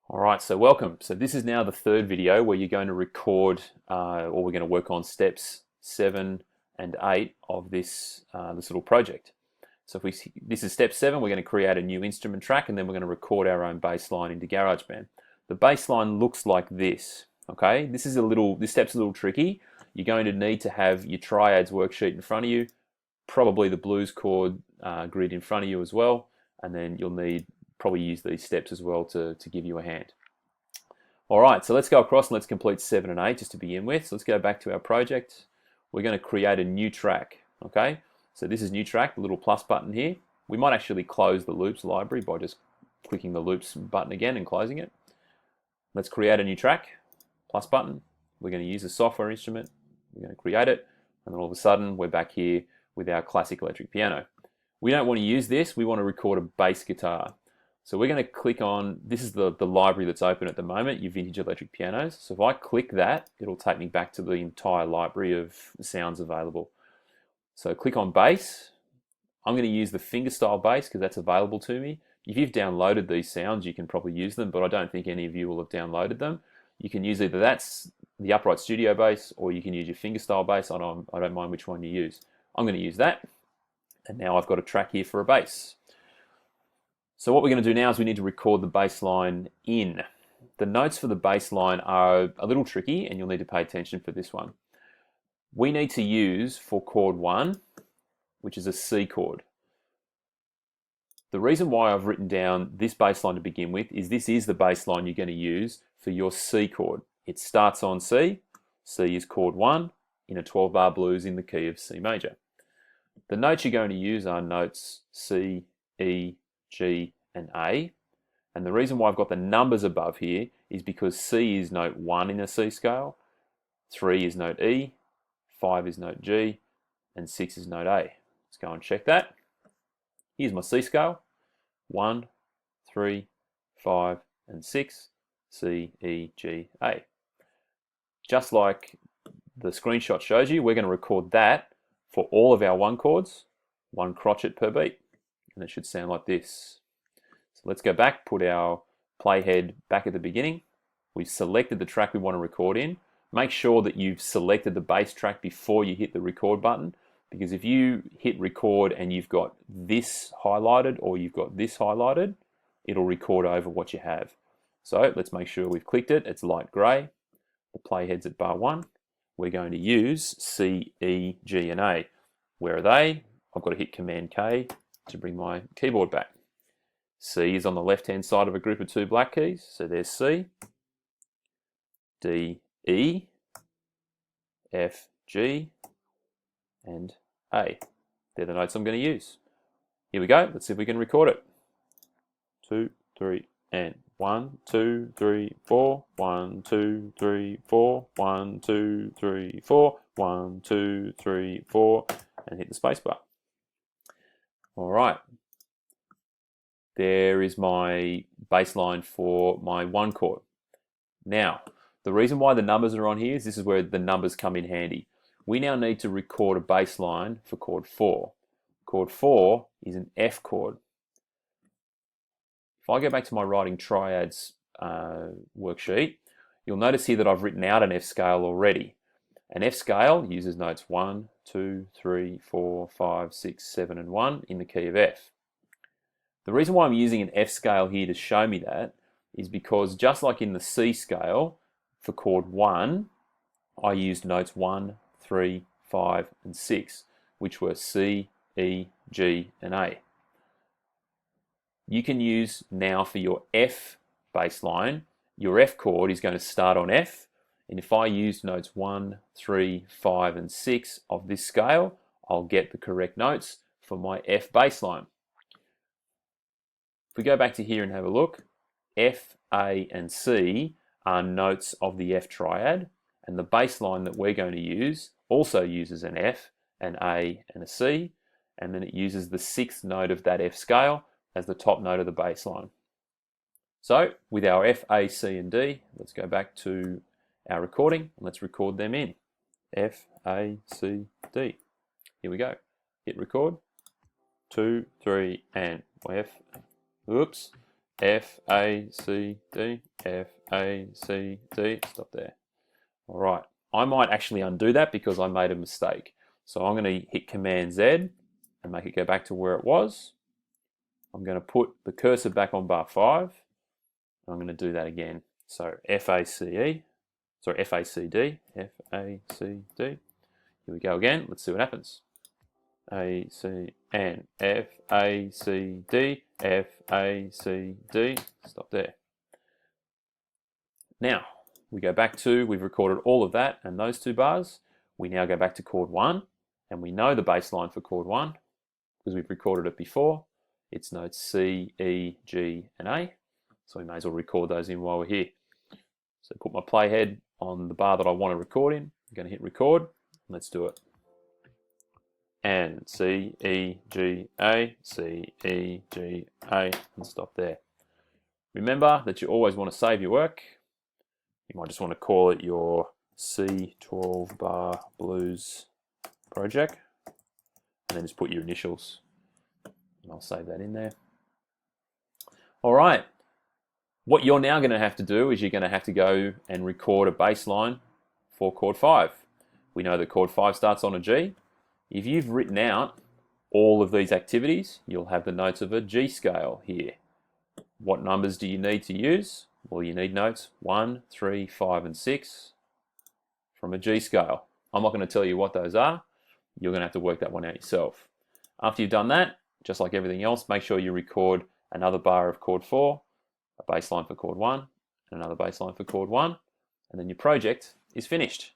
All right, so welcome. So this is now the third video where you're going to record, or we're going to work on steps 7 and 8 of this little project. So this is step 7, we're going to create a new instrument track, and then we're going to record our own bass line into GarageBand. The bass line looks like this. Okay, this step's a little tricky. You're going to need to have your triads worksheet in front of you, probably the blues chord grid in front of you as well, and then you'll need probably use these steps as well to give you a hand. All right, so let's go across and let's complete 7 and 8 just to begin with. So let's go back to our project. We're going to create a new track, okay? So this is new track, the little plus button here. We might actually close the loops library by just clicking the loops button again and closing it. Let's create a new track, plus button. We're going to use a software instrument. We're going to create it, and then all of a sudden we're back here with our classic electric piano. We don't want to use this, we want to record a bass guitar. So we're going to click on, this is the library that's open at the moment, your vintage electric pianos. So if I click that, it'll take me back to the entire library of sounds available. So click on bass. I'm going to use the fingerstyle bass because that's available to me. If you've downloaded these sounds, you can probably use them, but I don't think any of you will have downloaded them. You can use either that's the upright studio bass, or you can use your fingerstyle bass. I don't mind which one you use. I'm going to use that. And now I've got a track here for a bass. So what we're going to do now is we need to record the bass line in. The notes for the bass line are a little tricky, and you'll need to pay attention for this one. We need to use for chord 1, which is a C chord. The reason why I've written down this bass line to begin with is this is the bass line you're going to use for your C chord. It starts on C. C is chord 1 in a 12-bar blues in the key of C major. The notes you're going to use are notes C, E, G, and A. And the reason why I've got the numbers above here is because C is note 1 in a C scale, 3 is note E, 5 is note G, and 6 is note A. Let's go and check that. Here's my C scale, 1, 3, 5, and 6, C, E, G, A. Just like the screenshot shows you, we're going to record that for all of our 1 chords, 1 crotchet per beat. And it should sound like this. So let's go back, put our playhead back at the beginning. We've selected the track we want to record in. Make sure that you've selected the bass track before you hit the record button, because if you hit record and you've got this highlighted or you've got this highlighted, it'll record over what you have. So let's make sure we've clicked it. It's light grey. The playhead's at bar 1. We're going to use C, E, G, and A. Where are they? I've got to hit Command K to bring my keyboard back. C is on the left-hand side of a group of 2 black keys, so there's C, D, E, F, G, and A. They're the notes I'm going to use. Here we go, let's see if we can record it. 2, 3, and 1, 2, 3, 4, 1, 2, 3, 4, 1, 2, 3, 4, 1, 2, 3, 4, and hit the space bar. All right, there is my bass line for my 1 chord. Now, the reason why the numbers are on here is this is where the numbers come in handy. We now need to record a bass line for chord 4. Chord 4 is an F chord. If I go back to my writing triads worksheet, you'll notice here that I've written out an F scale already. An F scale uses notes 1, 2, 3, 4, 5, 6, 7, and 1 in the key of F. The reason why I'm using an F scale here to show me that is because just like in the C scale, for chord 1, I used notes 1, 3, 5, and 6, which were C, E, G, and A. You can use now for your F bass line, your F chord is going to start on F, and if I use notes 1, 3, 5, and 6 of this scale, I'll get the correct notes for my F bass line. If we go back to here and have a look, F, A, and C are notes of the F triad, and the bass line that we're going to use also uses an F, an A, and a C, and then it uses the 6th note of that F scale as the top note of the bass line. So with our F, A, C, and D, let's go back to our recording and let's record them in. F, A, C, D. Here we go. Hit record. 2, 3, and F. Oops. F, A, C, D, F, A, C, D, stop there. All right, I might actually undo that because I made a mistake. So I'm going to hit Command Z and make it go back to where it was. I'm going to put the cursor back on bar 5. I'm going to do that again. So FACD, FACD. Here we go again. Let's see what happens. A, C, and F, A, C, D, F, A, C, D. Stop there. Now, we go back to, we've recorded all of that and those two bars. We now go back to chord 1, and we know the bass line for chord 1 because we've recorded it before. It's notes C, E, G, and A. So we may as well record those in while we're here. So put my playhead on the bar that I want to record in. I'm going to hit record. Let's do it. And C, E, G, A, C, E, G, A, and stop there. Remember that you always want to save your work. You might just want to call it your C12 bar blues project, and then just put your initials. And I'll save that in there. All right. What you're now going to have to do is you're going to have to go and record a bass line for chord 5. We know that chord 5 starts on a G. If you've written out all of these activities, you'll have the notes of a G scale here. What numbers do you need to use? Well, you need notes 1, 3, 5, and 6 from a G scale. I'm not going to tell you what those are. You're going to have to work that one out yourself. After you've done that, just like everything else, make sure you record another bar of chord 4, a bass line for chord 1, and another bass line for chord 1, and then your project is finished.